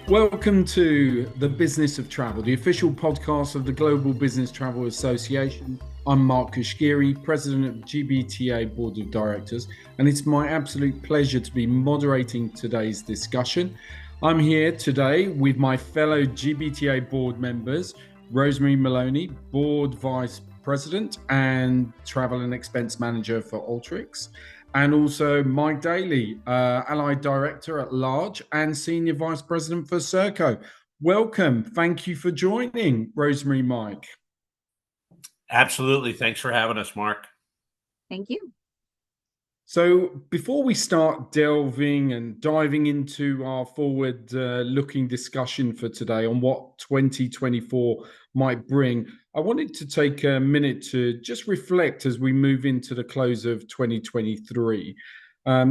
Welcome to The Business of Travel, the official podcast of the Global Business Travel Association. I'm Mark Cuschieri, President of GBTA Board of Directors, and it's my absolute pleasure to be moderating today's discussion. I'm here today with my fellow GBTA board members, Rosemary, Maloney, Board Vice President and Travel and Expense Manager for Alteryx, and also Mike Daly, Allied Director at Large and Senior Vice President for Serco. Welcome. Thank you for joining, Rosemary, Mike. Absolutely. Thanks for having us, Mark. Thank you. So before we start delving and diving into our forward-looking discussion for today on what 2024 might bring, I wanted to take a minute to just reflect as we move into the close of 2023.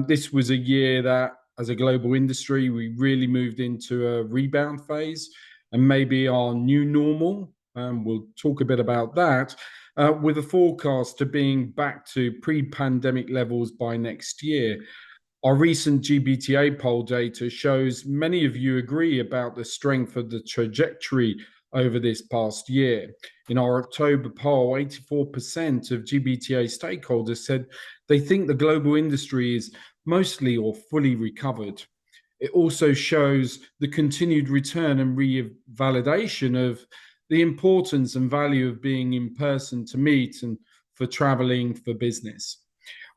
This was a year that, as a global industry, we really moved into a rebound phase, and maybe our new normal, we'll talk a bit about that, with a forecast to being back to pre-pandemic levels by next year. Our recent GBTA poll data shows many of you agree about the strength of the trajectory over this past year. In our October poll, 84% of GBTA stakeholders said they think the global industry is mostly or fully recovered. It also shows the continued return and revalidation of the importance and value of being in person to meet and for traveling for business.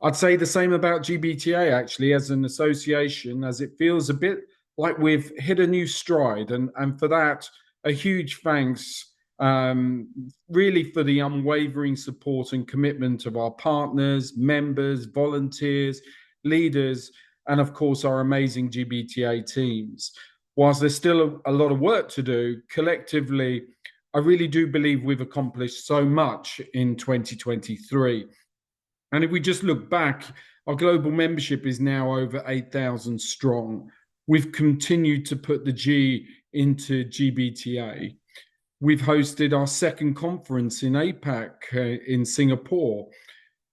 I'd say the same about GBTA actually as an association, as it feels a bit like we've hit a new stride, and for that, a huge thanks really for the unwavering support and commitment of our partners, members, volunteers, leaders, and of course our amazing GBTA teams. Whilst there's still a lot of work to do, collectively, I really do believe we've accomplished so much in 2023. And if we just look back, our global membership is now over 8,000 strong. We've continued to put the G into GBTA. We've hosted our second conference in APAC in Singapore.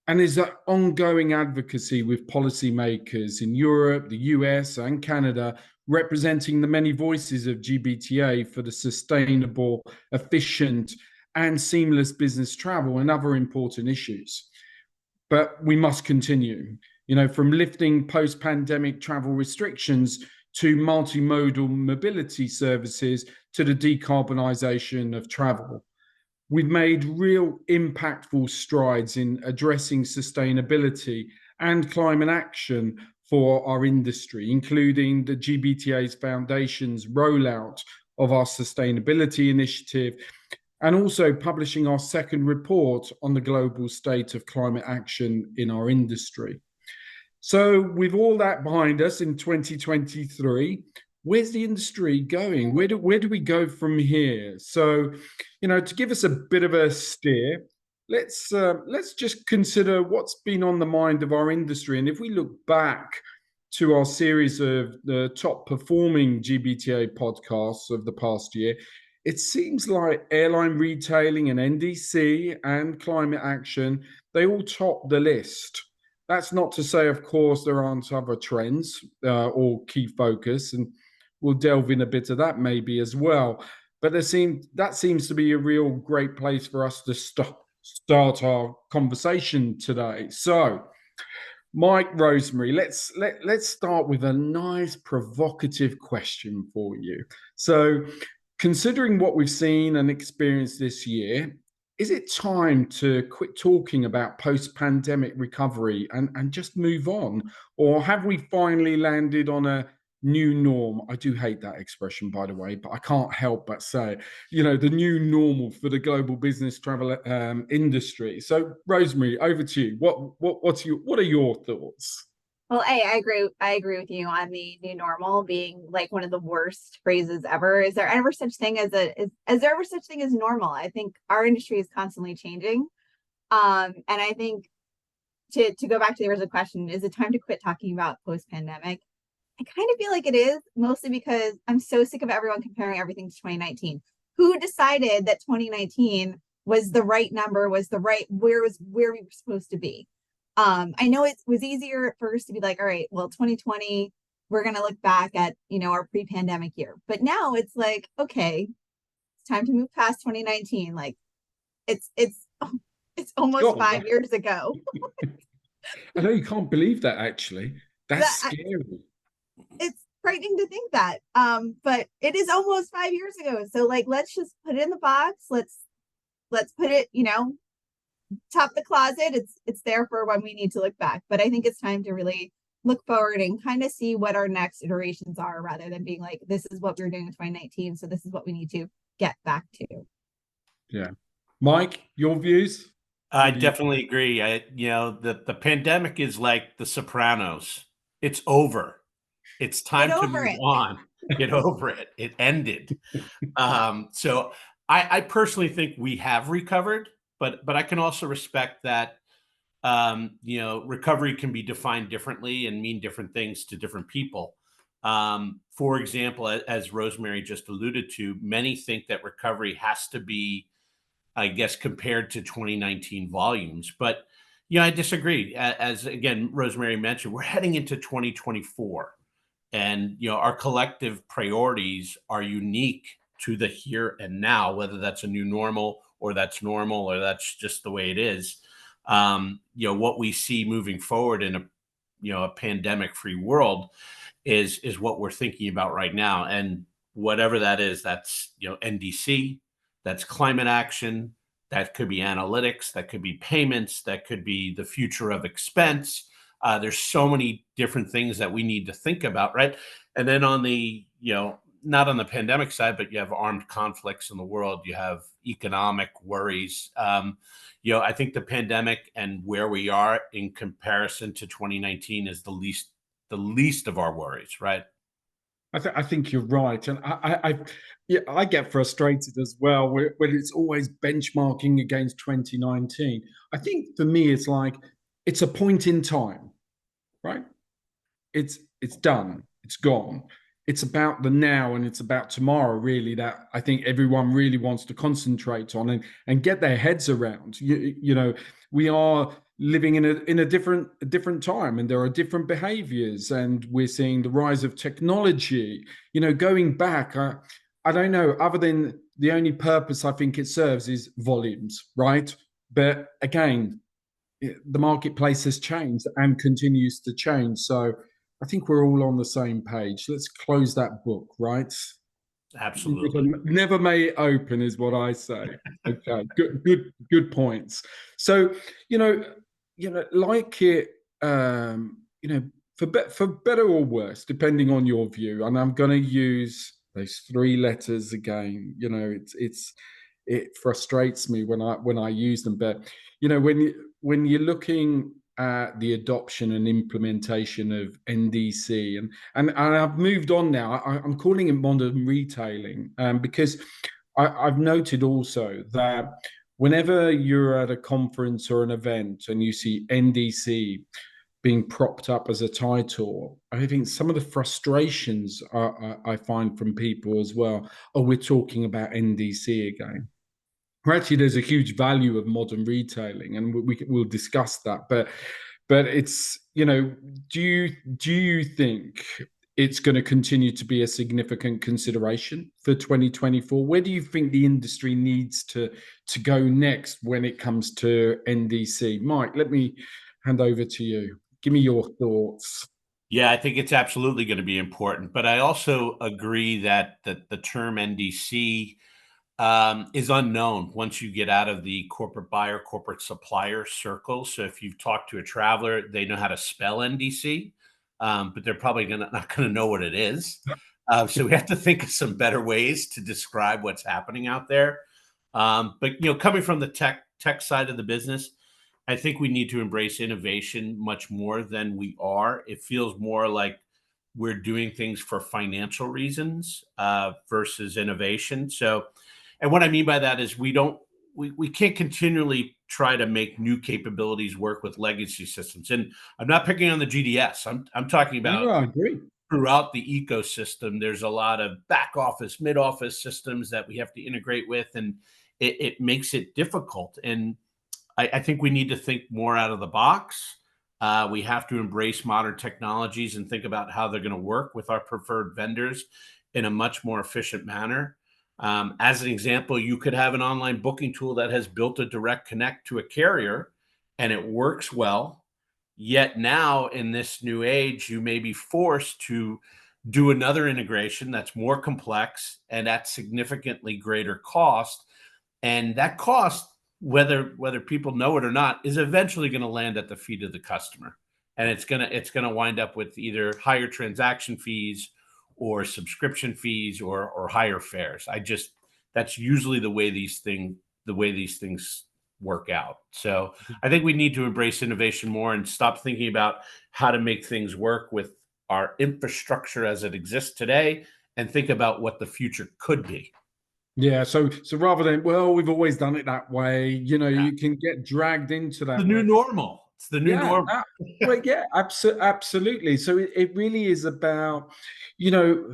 And there's that ongoing advocacy with policymakers in Europe, the US, and Canada, representing the many voices of GBTA for the sustainable, efficient, and seamless business travel and other important issues. But we must continue, from lifting post-pandemic travel restrictions to multimodal mobility services to the decarbonisation of travel. We've made real impactful strides in addressing sustainability and climate action for our industry, including the GBTA's Foundation's rollout of our sustainability initiative, and also publishing our second report on the global state of climate action in our industry. So with all that behind us in 2023, where's the industry going? Where do we go from here? So, to give us a bit of a steer, let's just consider what's been on the mind of our industry. And if we look back to our series of the top performing GBTA podcasts of the past year, it seems like airline retailing and NDC and climate action, they all top the list. That's not to say, of course, there aren't other trends or key focus, and we'll delve in a bit of that maybe as well. But that seems to be a real great place for us to start our conversation today. So, Mike, Rosemary, let's start with a nice provocative question for you. So, considering what we've seen and experienced this year, is it time to quit talking about post-pandemic recovery and just move on? Or have we finally landed on a new norm? I do hate that expression, by the way, but I can't help but say, the new normal for the global business travel industry. So, Rosemary, over to you. What are your thoughts? Well, I agree with you on the new normal being like one of the worst phrases ever. Is there ever such thing as normal? I think our industry is constantly changing. And I think to go back to the original question, is it time to quit talking about post-pandemic? I kind of feel like it is, mostly because I'm so sick of everyone comparing everything to 2019. Who decided that 2019 was the right number, was the right where we were supposed to be? I know it was easier at first to be like, all right, well, 2020, we're going to look back at, our pre-pandemic year. But now it's like, okay, it's time to move past 2019. Like it's it's almost God, 5 years ago. I know you can't believe that actually. That's That scary. it's frightening to think that. But it is almost 5 years ago. So like let's just put it in the box. Let's put it, top the closet. It's there for when we need to look back. But I think it's time to really look forward and kind of see what our next iterations are rather than being like, this is what we were doing in 2019. So this is what we need to get back to. Yeah. Mike, your views? I What do you- definitely agree. The pandemic is like The Sopranos. It's over. It's time Get to over move it. on. Get over it. It ended. So I personally think we have recovered, but I can also respect that recovery can be defined differently and mean different things to different people. For example, as Rosemary just alluded to, many think that recovery has to be, I guess, compared to 2019 volumes. But I disagree. As again, Rosemary mentioned, we're heading into 2024, and our collective priorities are unique to the here and now, whether that's a new normal or that's normal or that's just the way it is. What we see moving forward in a pandemic-free world is what we're thinking about right now, and whatever that is, that's NDC, that's climate action, that could be analytics, that could be payments, that could be the future of expense. There's so many different things that we need to think about, right? And then on the not on the pandemic side, but you have armed conflicts in the world, you have economic worries. I think the pandemic and where we are in comparison to 2019 is the least of our worries, right? I think you're right, and I get frustrated as well when it's always benchmarking against 2019. I think for me, it's like it's a point in time, right? It's done, it's gone. It's about the now and it's about tomorrow, really, that I think everyone really wants to concentrate on and get their heads around. We are living in a different time, and there are different behaviors, and we're seeing the rise of technology. Going back, I don't know, other than the only purpose I think it serves is volumes, right? But again, the marketplace has changed and continues to change. So I think we're all on the same page. Let's close that book, right? Absolutely. Never may it open is what I say. Okay, good points. So, like it, for better or worse, depending on your view, and I'm going to use those three letters again. It frustrates me when I use them, but when you're looking at the adoption and implementation of NDC, and I've moved on now. I'm calling it modern retailing, because I've noted also that whenever you're at a conference or an event and you see NDC being propped up as a title, I think some of the frustrations I find from people as well. Oh, we're talking about NDC again. Actually, there's a huge value of modern retailing, and we'll discuss that. But it's do you think it's going to continue to be a significant consideration for 2024? Where do you think the industry needs to go next when it comes to NDC? Mike, let me hand over to you. Give me your thoughts. Yeah, I think it's absolutely going to be important, but I also agree that the term NDC is unknown once you get out of the corporate buyer, corporate supplier circle. So if you've talked to a traveler, they know how to spell NDC, but they're probably not going to know what it is. So we have to think of some better ways to describe what's happening out there. But coming from the tech side of the business, I think we need to embrace innovation much more than we are. It feels more like we're doing things for financial reasons versus innovation. So, and what I mean by that is we can't continually try to make new capabilities work with legacy systems. And I'm not picking on the GDS. I'm talking about I agree. Throughout the ecosystem. There's a lot of back office, mid office systems that we have to integrate with, and it makes it difficult. And I think we need to think more out of the box. We have to embrace modern technologies and think about how they're going to work with our preferred vendors in a much more efficient manner. As an example, you could have an online booking tool that has built a direct connect to a carrier and it works well. Yet now in this new age, you may be forced to do another integration that's more complex and at significantly greater cost. And that cost, whether people know it or not, is eventually going to land at the feet of the customer. And it's gonna wind up with either higher transaction fees or subscription fees or higher fares. That's usually the way these things work out. So I think we need to embrace innovation more and stop thinking about how to make things work with our infrastructure as it exists today and think about what the future could be. Yeah, so rather than, well, we've always done it that way, you can get dragged into that The new way. normal. It's the new normal. Well, yeah, absolutely. So it really is about, the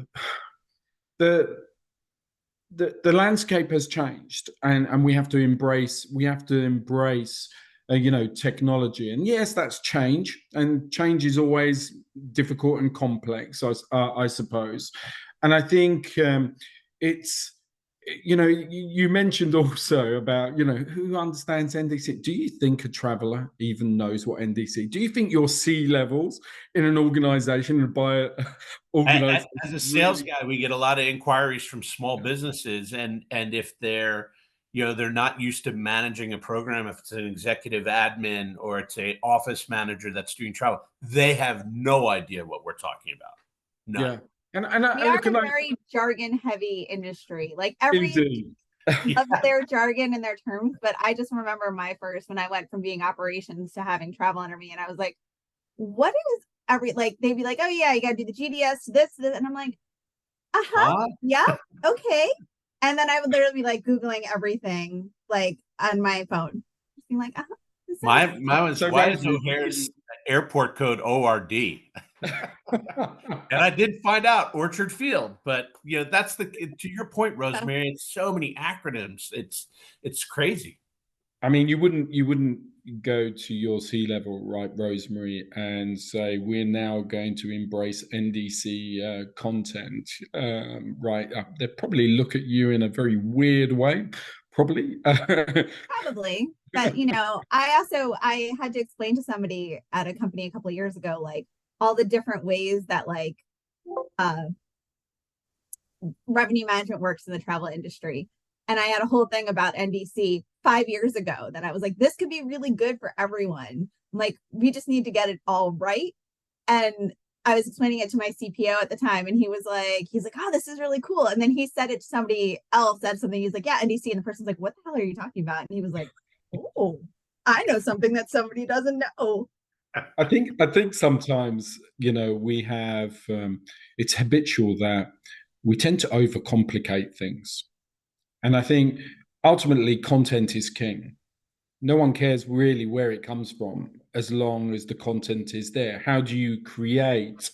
landscape has changed, and we have to embrace technology. And yes, that's change, and change is always difficult and complex, I suppose. And I think it's you mentioned also about who understands NDC. Do you think a traveler even knows what NDC? Do you think your C-levels in an organization and by organization as a sales guy, we get a lot of inquiries from small businesses, and if they're not used to managing a program, if it's an executive admin or it's a office manager that's doing travel, they have no idea what we're talking about. None. Yeah. And we are a very jargon-heavy industry. Like every of their jargon and their terms, but I just remember my first when I went from being operations to having travel under me, and I was like, "What is they'd be like, oh yeah, you got to do the GDS, this, and I'm like, yeah, okay." And then I would literally be like Googling everything like on my phone, just being like, My was why is O'Hare's airport code ORD? And I did find out Orchard Field, but that's to your point, Rosemary. It's so many acronyms. It's crazy. I mean, you wouldn't go to your C-level, right, Rosemary, and say we're now going to embrace NDC content, right? They'd probably look at you in a very weird way, probably. Probably, but I had to explain to somebody at a company a couple of years ago, like all the different ways that revenue management works in the travel industry. And I had a whole thing about NDC 5 years ago that I was like, this could be really good for everyone. Like, we just need to get it all right. And I was explaining it to my CPO at the time, and he's like, oh, this is really cool. And then he said it to somebody else, said something. He's like, yeah, NDC. And the person's like, what the hell are you talking about? And he was like, oh, I know something that somebody doesn't know. I think sometimes, we have, it's habitual that we tend to overcomplicate things. And I think ultimately content is king. No one cares really where it comes from as long as the content is there. How do you create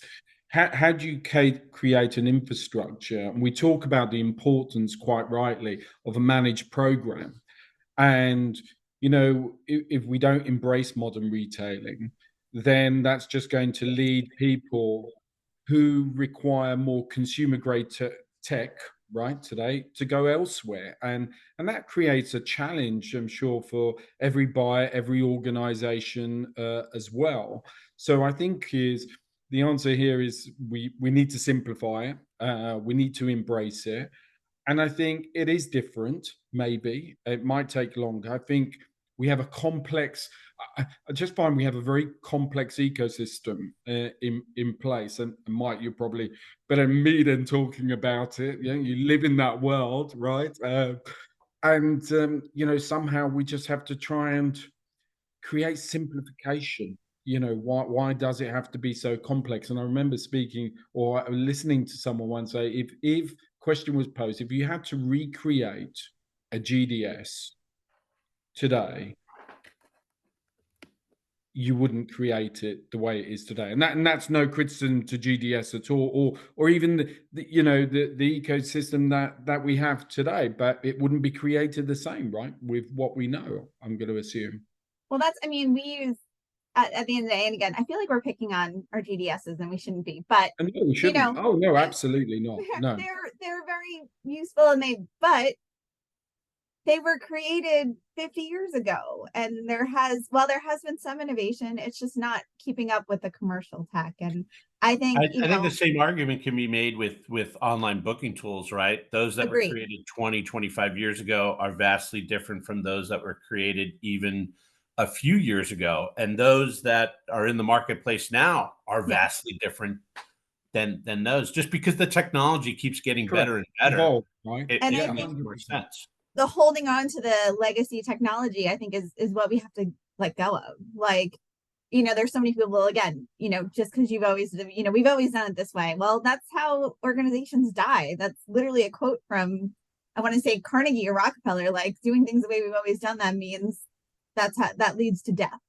an infrastructure? And we talk about the importance, quite rightly, of a managed program. And, if we don't embrace modern retailing, then that's just going to lead people who require more consumer grade tech right today to go elsewhere, and that creates a challenge, I'm sure, for every buyer, every organization as well. So I think the answer here is we need to simplify it, we need to embrace it, and I think it is different. Maybe it might take longer. I think we have a complex, I just find we have a very complex ecosystem in place. And Mike, you're probably better than me than talking about it. You live in that world, right? And somehow we just have to try and create simplification. Why does it have to be so complex? And I remember speaking or listening to someone once say, if question was posed, if you had to recreate a GDS today, you wouldn't create it the way it is today, and that's no criticism to GDS at all, or even the ecosystem that we have today, but it wouldn't be created the same, right, with what we know, I'm going to assume. Well, we use at the end of the day, and again, I feel like we're picking on our GDSs and we shouldn't be, but And no, we shouldn't. know, Oh no, absolutely not. No. they're very useful, and they were created 50 years ago, and there has been some innovation, it's just not keeping up with the commercial tech. And I think I think the same argument can be made with online booking tools, right? Those that were Agreed. created 20, 25 years ago are vastly different from those that were created even a few years ago. And those that are in the marketplace now are vastly different than those, just because the technology keeps getting Correct. better and better. Evolved, right? It And I makes think more sense. the holding on to the legacy technology, I think, is what we have to let go of. Like, there's so many people, again, just because we've always done it this way. Well, that's how organizations die. That's literally a quote from, I want to say, Carnegie or Rockefeller, like, doing things the way we've always done them means that leads to death.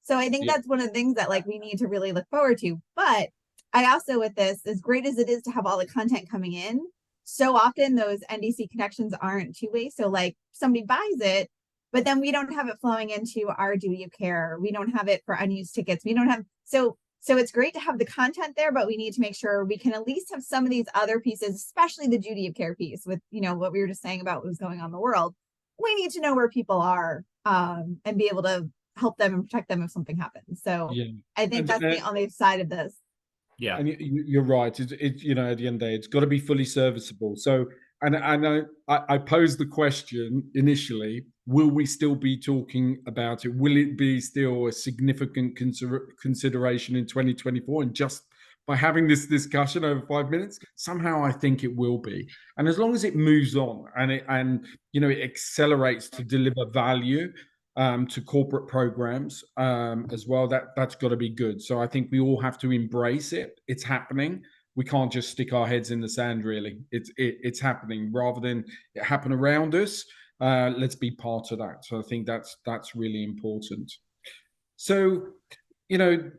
So I think that's one of the things that, like, we need to really look forward to. But I also, with this, as great as it is to have all the content coming in, so often those NDC connections aren't two-way. So like, somebody buys it, but then we don't have it flowing into our duty of care. We don't have it for unused tickets. We don't have, so it's great to have the content there, but we need to make sure we can at least have some of these other pieces, especially the duty of care piece with, what we were just saying about what was going on in the world. We need to know where people are, and be able to help them and protect them if something happens. So I think that's the only side of this. Yeah, and you're right. It's at the end of the day, it's got to be fully serviceable. So, and I posed the question initially: will we still be talking about it? Will it be still a significant consideration in 2024? And just by having this discussion over 5 minutes, somehow I think it will be. And as long as it moves on and it accelerates to deliver value to corporate programs as well, that's got to be good. So I think we all have to embrace it. It's happening. We can't just stick our heads in the sand. Really, it's happening. Rather than it happen around us, let's be part of that. So I think that's really important. So the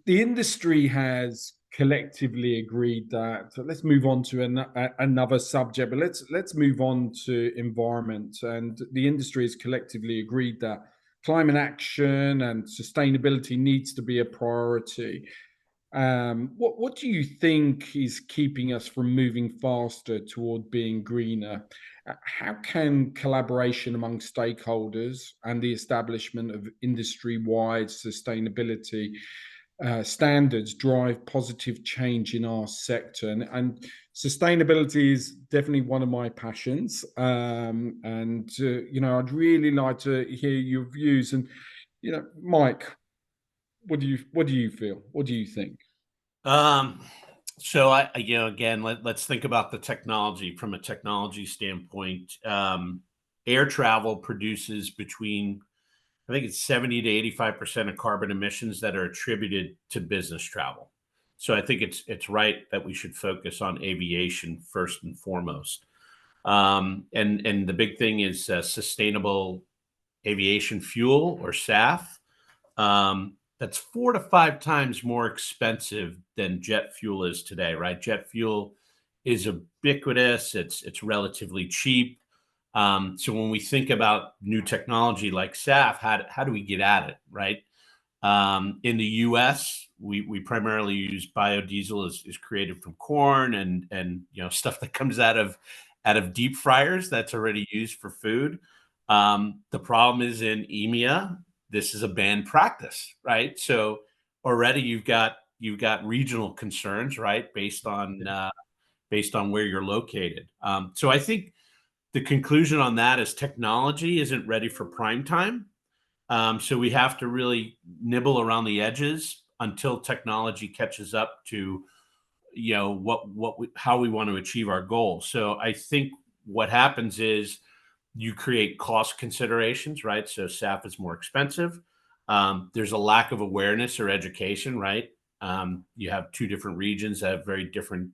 industry has collectively agreed that, so let's move on to another subject, but let's move on to environment. And the industry has collectively agreed that climate action and sustainability needs to be a priority. What do you think is keeping us from moving faster toward being greener? How can collaboration among stakeholders and the establishment of industry-wide sustainability standards drive positive change in our sector? And sustainability is definitely one of my passions. I'd really like to hear your views. And Mike, what do you feel? What do you think? So again, let's think about the technology from a technology standpoint. Air travel produces between, I think it's 70 to 85% of carbon emissions that are attributed to business travel. So I think it's right that we should focus on aviation first and foremost. And the big thing is sustainable aviation fuel, or SAF. That's 4 to 5 times more expensive than jet fuel is today, right? Jet fuel is ubiquitous. It's relatively cheap. So when we think about new technology like SAF, how do we get at it, right? In the U.S., we primarily use biodiesel is created from corn and stuff that comes out of deep fryers that's already used for food. The problem is in EMEA, this is a banned practice, right? So already you've got regional concerns, right, based on where you're located. So I think the conclusion on that is technology isn't ready for prime time. So we have to really nibble around the edges until technology catches up to how we want to achieve our goals. So I think what happens is you create cost considerations, right? So SAF is more expensive. There's a lack of awareness or education, right? You have 2 different regions that have very different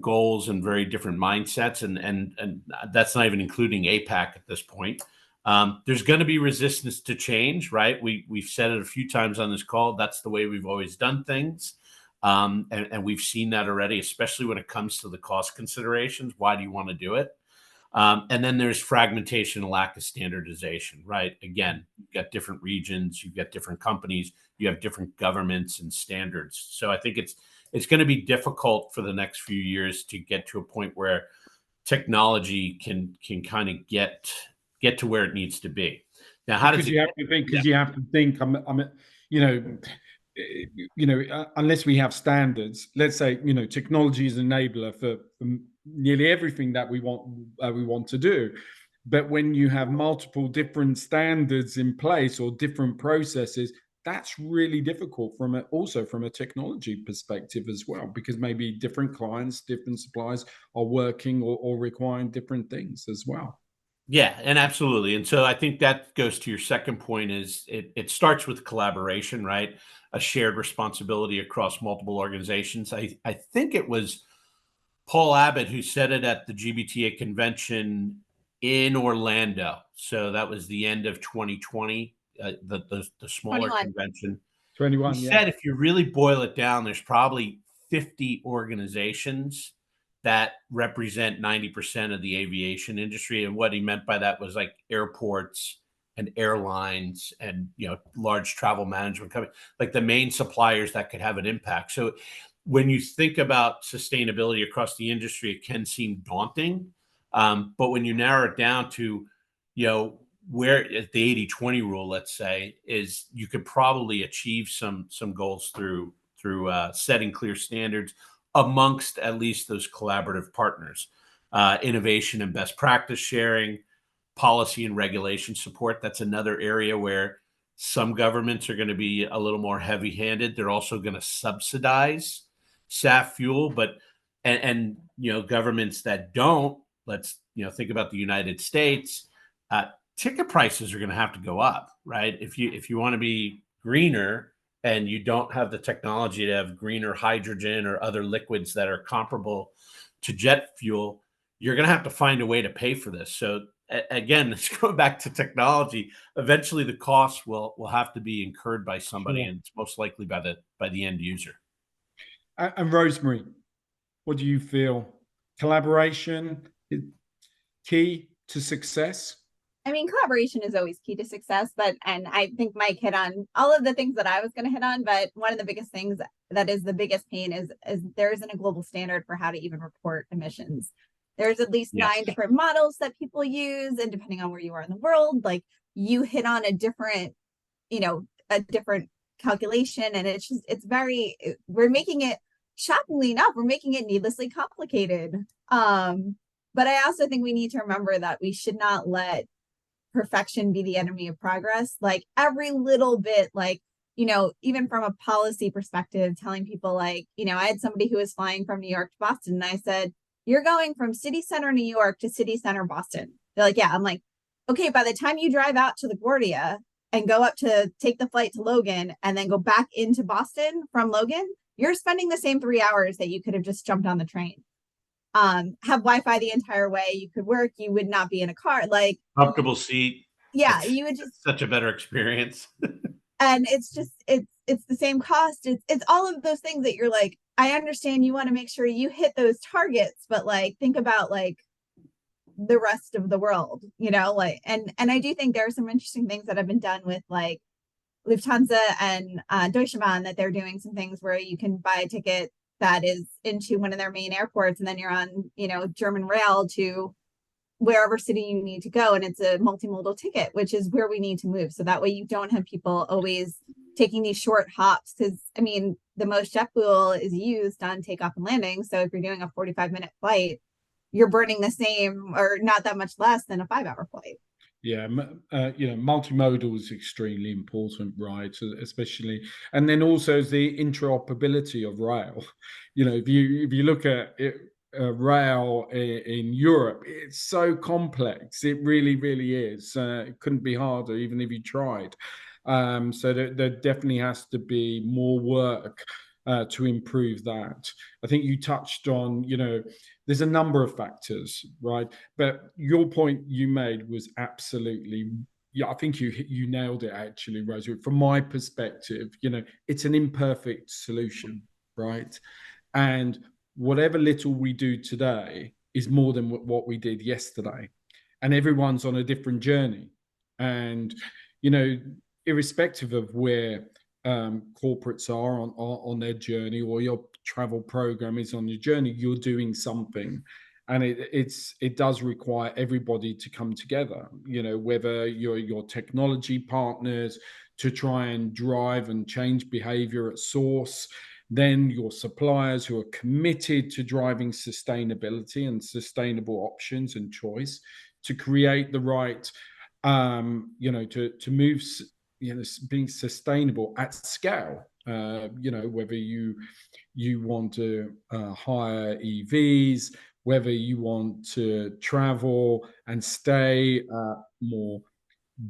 goals and very different mindsets, and that's not even including APAC at this point. There's going to be resistance to change, right? We've said it a few times on this call. That's the way we've always done things, and we've seen that already, especially when it comes to the cost considerations. Why do you want to do it? And then there's fragmentation and lack of standardization, right? Again, you've got different regions, you've got different companies, you have different governments and standards. So I think it's going to be difficult for the next few years to get to a point where technology can kind of get to where it needs to be. Now, how does Because you have to think, because you have to think, you know, unless we have standards, let's say, technology is an enabler for nearly everything that we want to do. But when you have multiple different standards in place or different processes, that's really difficult also from a technology perspective as well, because maybe different clients, different suppliers are working or requiring different things as well. Yeah, and absolutely. And so I think that goes to your second point is it starts with collaboration, right? A shared responsibility across multiple organizations. I think it was Paul Abbott who said it at the GBTA convention in Orlando. So that was the end of 2020, the smaller 21. convention. 21, He yeah. said if you really boil it down, there's probably 50 organizations that represent 90% of the aviation industry. And what he meant by that was like airports and airlines and large travel management companies, like the main suppliers that could have an impact. So when you think about sustainability across the industry, it can seem daunting. But when you narrow it down to, where the 80-20 rule, let's say, is you could probably achieve some goals through setting clear standards amongst at least those collaborative partners, innovation and best practice sharing, policy and regulation support. That's another area where some governments are going to be a little more heavy-handed. They're also going to subsidize SAF fuel, but and governments that don't, let's think about the United States. Ticket prices are going to have to go up, right? If you want to be greener and you don't have the technology to have greener hydrogen or other liquids that are comparable to jet fuel, you're going to have to find a way to pay for this. So again, let's go back to technology. Eventually, the cost will have to be incurred by somebody, Sure. and it's most likely by the end user. And Rosemary, what do you feel? Collaboration is key to success? I mean, collaboration is always key to success, and I think Mike hit on all of the things that I was going to hit on, but one of the biggest things that is the biggest pain is there isn't a global standard for how to even report emissions. There's at least 9 different models that people use, and depending on where you are in the world, like you hit on a different calculation, and we're making it, shockingly enough, we're making it needlessly complicated. But I also think we need to remember that we should not let perfection be the enemy of progress. Like every little bit, like, even from a policy perspective, telling people I had somebody who was flying from New York to Boston, and I said, you're going from city center New York to city center Boston. They're like, yeah. I'm like, okay, by the time you drive out to LaGuardia and go up to take the flight to Logan and then go back into Boston from Logan, you're spending the same 3 hours that you could have just jumped on the train. Have Wi-Fi the entire way. You could work. You would not be in a car. Like Comfortable seat. Yeah, you would just such a better experience. And it's the same cost. It's all of those things that you're like, I understand you want to make sure you hit those targets, but like think about like the rest of the world, and I do think there are some interesting things that have been done with like Lufthansa and Deutsche Bahn, that they're doing some things where you can buy a ticket that is into one of their main airports, and then you're on, German rail to wherever city you need to go, and it's a multimodal ticket, which is where we need to move. So that way you don't have people always taking these short hops, because I mean, the most jet fuel is used on takeoff and landing. So if you're doing a 45-minute flight, you're burning the same or not that much less than a 5-hour flight. Yeah, multimodal is extremely important, right? Especially, and then also the interoperability of rail. If you look at it, rail in Europe, it's so complex. It really, really is. It couldn't be harder, even if you tried. So there definitely has to be more work to improve that. I think you touched on, there's a number of factors, right? But your point you made was absolutely, I think you nailed it actually, Rosemary. From my perspective, it's an imperfect solution, right? And whatever little we do today is more than what we did yesterday. And everyone's on a different journey. And, you know, irrespective of where corporates are on their journey, or your travel program is on your journey, you're doing something. And it does require everybody to come together, you know, whether you're your technology partners to try and drive and change behavior at source, then your suppliers who are committed to driving sustainability and sustainable options and choice to create the right, you know, to move, you know, being sustainable at scale. You know, whether you want to hire EVs, whether you want to travel and stay more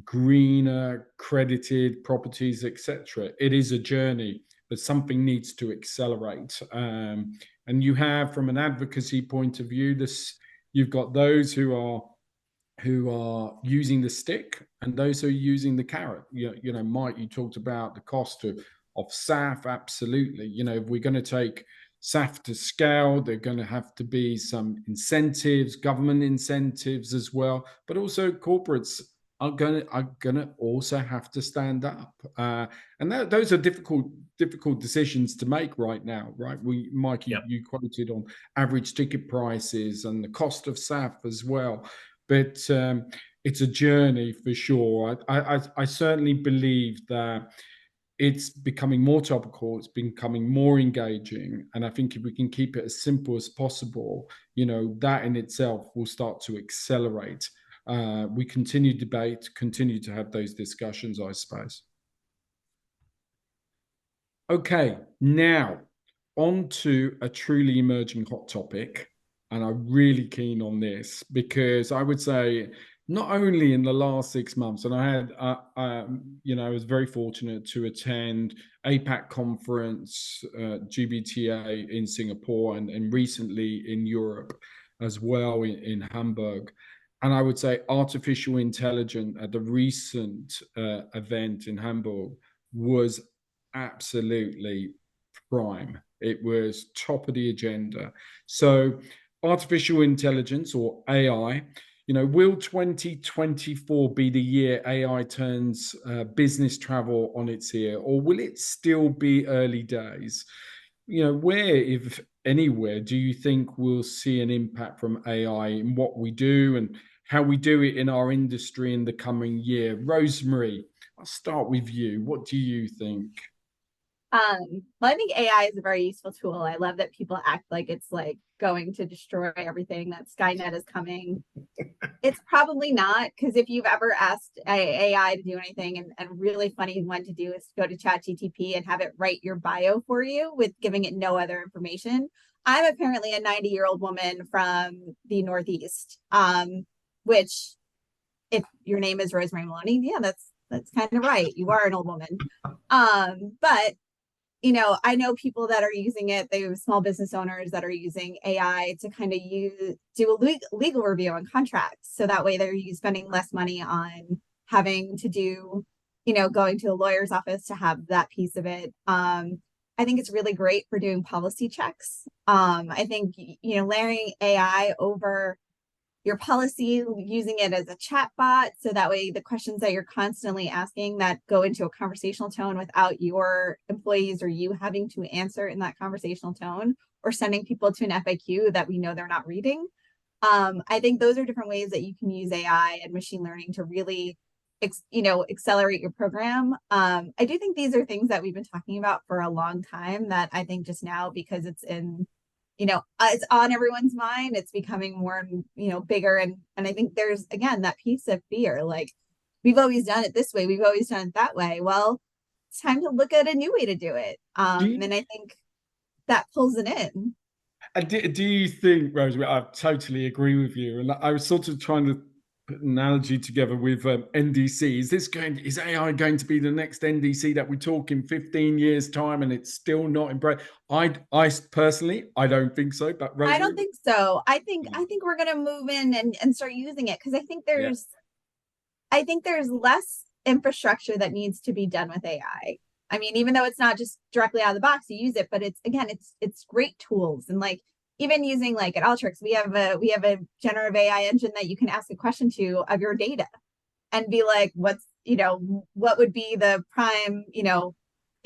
greener credited properties, etc. It is a journey, but something needs to accelerate. And you have, from an advocacy point of view, you've got those who are using the stick and those who are using the carrot. You know, Mike, you talked about the cost of SAF. Absolutely. You know, if we're going to take SAF to scale, there are going to have to be some incentives, government incentives as well, but also corporates are going to also have to stand up, and those are difficult decisions to make right now, right? Mike, you quoted on average ticket prices and the cost of SAF as well, but it's a journey for sure. I certainly believe that it's becoming more topical, it's becoming more engaging, and I think if we can keep it as simple as possible, you know, that in itself will start to accelerate. We continue debate, continue to have those discussions, I suppose. Okay, now on to a truly emerging hot topic, and I'm really keen on this because I would say not only in the last 6 months, and I had, you know, I was very fortunate to attend APAC conference, GBTA in Singapore, and recently in Europe as well, in Hamburg. And I would say artificial intelligence at the recent event in Hamburg was absolutely prime. It was top of the agenda. So artificial intelligence, or AI, you know, will 2024 be the year AI turns business travel on its ear, or will it still be early days? You know, where, if anywhere, do you think we'll see an impact from AI in what we do and how we do it in our industry in the coming year? Rosemary, I'll start with you. What do you think? Well, I think AI is a very useful tool. I love that people act like it's like going to destroy everything, that Skynet is coming. It's probably not, because if you've ever asked AI to do anything, and really funny one to do is to go to ChatGPT and have it write your bio for you with giving it no other information. I'm apparently a 90-year-old woman from the Northeast, which, if your name is Rosemary Maloney, yeah, that's kind of right. You are an old woman. But you know, I know people that are using it. They have small business owners that are using AI to kind of do a legal review on contracts. So that way they're spending less money on having to do, you know, going to a lawyer's office to have that piece of it. I think it's really great for doing policy checks. I think, you know, layering AI over your policy, using it as a chat bot, so that way the questions that you're constantly asking that go into a conversational tone without your employees or you having to answer in that conversational tone, or sending people to an FAQ that we know they're not reading. I think those are different ways that you can use AI and machine learning to really you know, accelerate your program. I do think these are things that we've been talking about for a long time, that I think just now, because it's in, you know, it's on everyone's mind, it's becoming more, you know, bigger. And I think there's, again, that piece of fear, like, we've always done it this way, we've always done it that way. Well, it's time to look at a new way to do it. And I think that pulls it in. Do you think, Rosemary, I totally agree with you. And I was sort of trying to put an analogy together with NDC. Is AI going to be the next NDC that we talk in 15 years time and it's still not embraced? I personally, I don't think so, but Rosemary? I don't think so. I think we're going to move in and start using it, because I think there's less infrastructure that needs to be done with AI. I mean, even though it's not just directly out of the box, you use it, but it's, again, it's great tools. And like, even using like at Alteryx, we have a generative AI engine that you can ask a question to of your data and be like, what's, what would be the prime,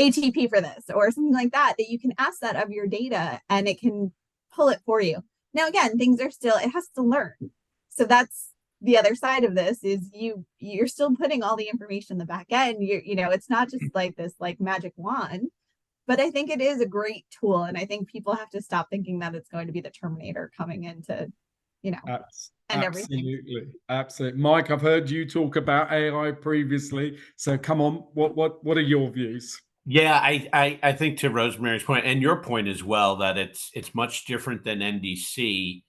ATP for this or something like that, that you can ask that of your data and it can pull it for you. Now, again, things are still, it has to learn. So that's the other side of this is you're still putting all the information in the back end. It's not just like this like magic wand, but I think it is a great tool. And I think people have to stop thinking that it's going to be the Terminator coming in to, and everything. Absolutely. Mike, I've heard you talk about AI previously. So come on, what are your views? Yeah, I think to Rosemary's point and your point as well, that it's much different than NDC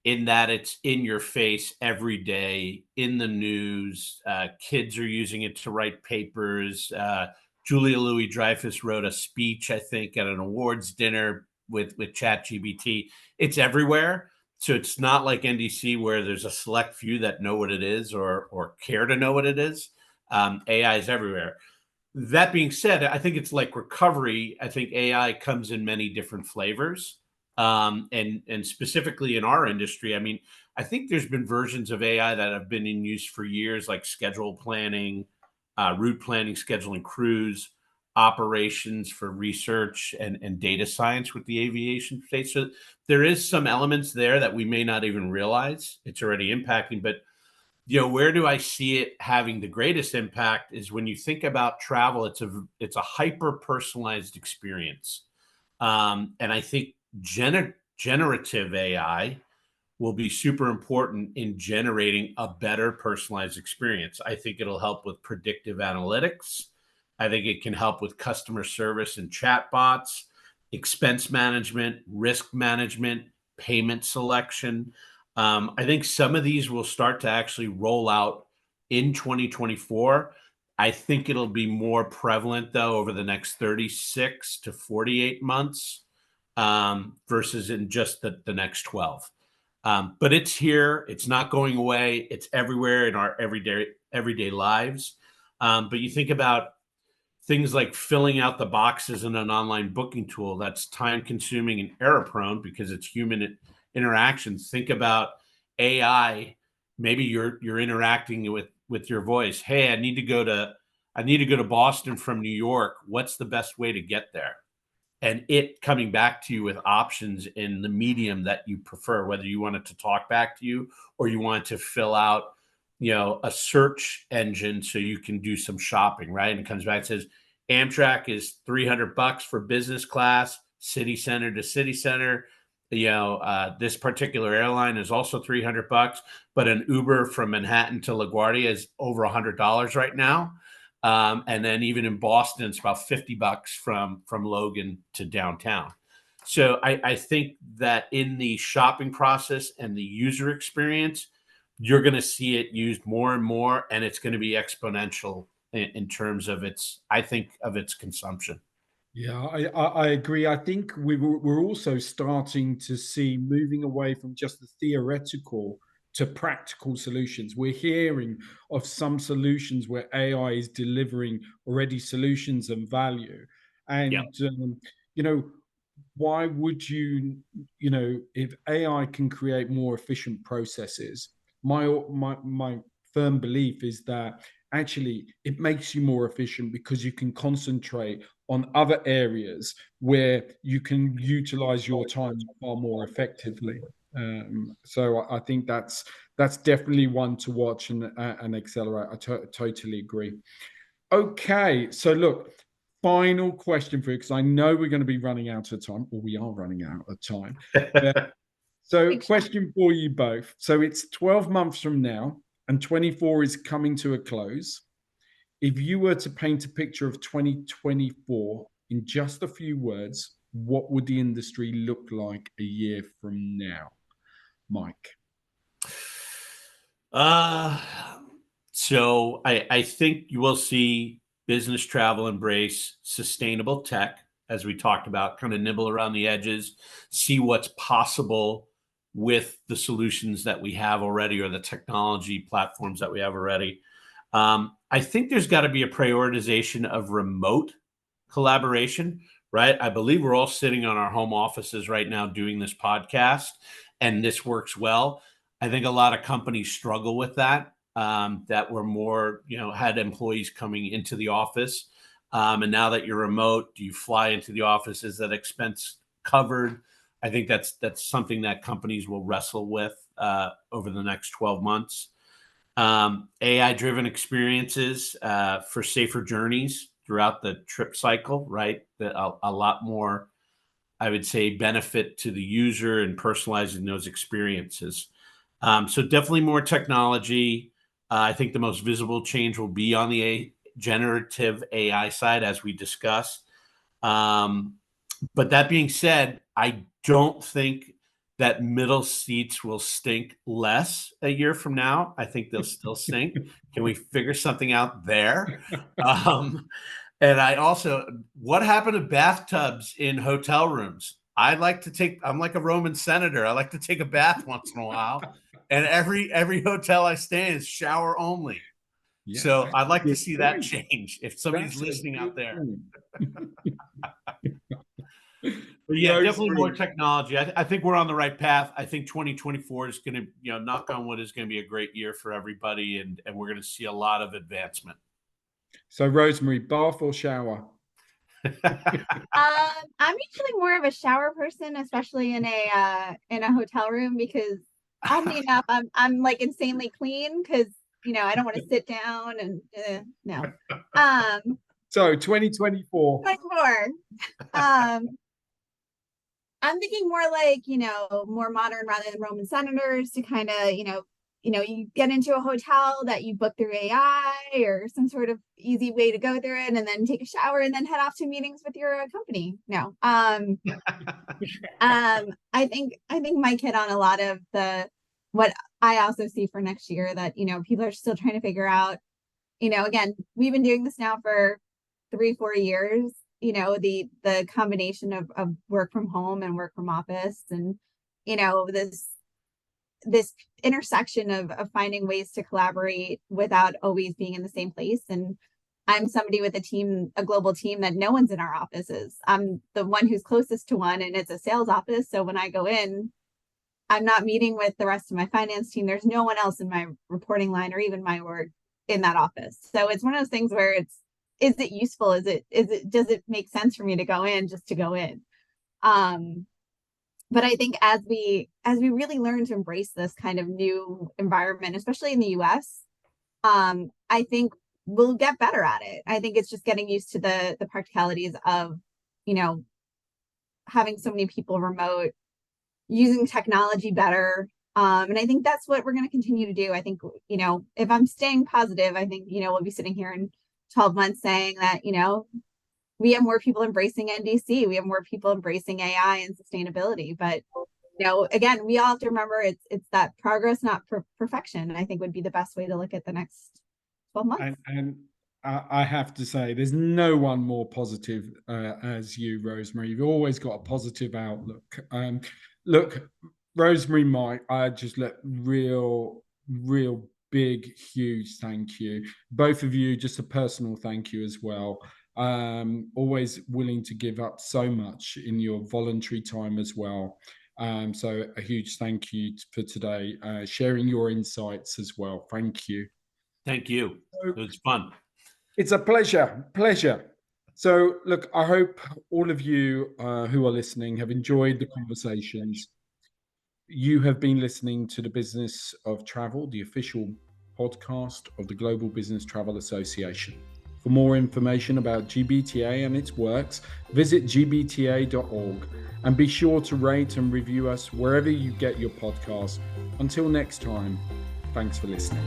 in that it's in your face every day in the news. Kids are using it to write papers. Julia Louis-Dreyfus wrote a speech, I think, at an awards dinner with ChatGPT. It's everywhere. So it's not like NDC where there's a select few that know what it is or care to know what it is. AI is everywhere. That being said, I think it's like recovery. I think AI comes in many different flavors. And specifically in our industry, I mean, I think there's been versions of AI that have been in use for years, like schedule planning, route planning, scheduling crews, operations for research and data science with the aviation space. So there is some elements there that we may not even realize it's already impacting. But where do I see it having the greatest impact is when you think about travel. It's a hyper personalized experience, and I think generative AI will be super important in generating a better personalized experience. I think it'll help with predictive analytics. I think it can help with customer service and chatbots, expense management, risk management, payment selection. I think some of these will start to actually roll out in 2024. I think it'll be more prevalent, though, over the next 36 to 48 months versus in just the next 12. But it's here. It's not going away. It's everywhere in our everyday lives. But you think about things like filling out the boxes in an online booking tool that's time consuming and error prone because it's human interactions. Think about AI. Maybe you're interacting with your voice. Hey, I need to go to Boston from New York. What's the best way to get there? And it coming back to you with options in the medium that you prefer, whether you want it to talk back to you or you want to fill out, a search engine so you can do some shopping, right? And it comes back and says, Amtrak is $300 for business class, city center to city center. This particular airline is also $300, but an Uber from Manhattan to LaGuardia is over $100 right now. And then even in Boston, it's about $50 from Logan to downtown. So I think that in the shopping process and the user experience, you're going to see it used more and more, and it's going to be exponential in terms of its consumption. Yeah, I agree. I think we're also starting to see moving away from just the theoretical to practical solutions. We're hearing of some solutions where AI is delivering already solutions and value. And, why would if AI can create more efficient processes, my firm belief is that actually it makes you more efficient because you can concentrate on other areas where you can utilize your time far more effectively. So I think that's definitely one to watch and accelerate. I totally agree. Okay, so look, final question for you, because I know we're going to be running out of time, or we are running out of time. So question for you both. So it's 12 months from now, and 24 is coming to a close. If you were to paint a picture of 2024 in just a few words, what would the industry look like a year from now? Mike. So I think you will see business travel embrace sustainable tech, as we talked about, kind of nibble around the edges, see what's possible with the solutions that we have already or the technology platforms that we have already. I think there's got to be a prioritization of remote collaboration right? I believe we're all sitting on our home offices right now doing this podcast, and this works well. I think a lot of companies struggle with that, that were more, had employees coming into the office. And now that you're remote, do you fly into the office? Is that expense covered? I think that's something that companies will wrestle with over the next 12 months. AI-driven experiences for safer journeys throughout the trip cycle, right? A lot more, I would say, benefit to the user and personalizing those experiences. So definitely more technology. I think the most visible change will be on the generative AI side, as we discussed. But that being said, I don't think that middle seats will stink less a year from now. I think they'll still stink. Can we figure something out there? And what happened to bathtubs in hotel rooms? I'm like a Roman senator. I like to take a bath once in a while. And every hotel I stay in is shower only. Yeah, so I'd like to see that change if somebody's listening out there. But yeah, definitely more technology. I think we're on the right path. I think 2024 is going to, knock on wood, is going to be a great year for everybody, and we're going to see a lot of advancement. So, Rosemary, bath or shower? I'm usually more of a shower person, especially in a hotel room, because oddly enough, I'm like insanely clean because I don't want to sit down and no. So 2024. I'm thinking more like, more modern rather than Roman senators to kind of, you get into a hotel that you book through AI or some sort of easy way to go through it, and then take a shower and then head off to meetings with your company. No. I think Mike hit on a lot of what I also see for next year, that, people are still trying to figure out, again, we've been doing this now for 3-4 years. The combination of work from home and work from office, and this intersection of finding ways to collaborate without always being in the same place. And I'm somebody with a global team that no one's in our offices. I'm the one who's closest to one, and it's a sales office. So when I go in, I'm not meeting with the rest of my finance team. There's no one else in my reporting line or even my org in that office. So it's one of those things where is it useful? Does it make sense for me to go in just to go in? But I think as we really learn to embrace this kind of new environment, especially in the US, I think we'll get better at it. I think it's just getting used to the practicalities of, having so many people remote, using technology better. And I think that's what we're going to continue to do. I think, if I'm staying positive, I think, we'll be sitting here in 12 months saying that, we have more people embracing NDC. We have more people embracing AI and sustainability. But, again, we all have to remember it's that progress, not perfection, I think would be the best way to look at the next 12 months. And I have to say, there's no one more positive as you, Rosemary. You've always got a positive outlook. Look, Rosemary, Mike, I just real big, huge thank you. Both of you, just a personal thank you as well. Always willing to give up so much in your voluntary time as well. So a huge thank you for today, sharing your insights as well. Thank you. Thank you. It was fun. It's a pleasure. So look, I hope all of you who are listening have enjoyed the conversations. You have been listening to the Business of Travel, the official podcast of the Global Business Travel Association. For more information about GBTA and its works, visit gbta.org, and be sure to rate and review us wherever you get your podcasts. Until next time, thanks for listening.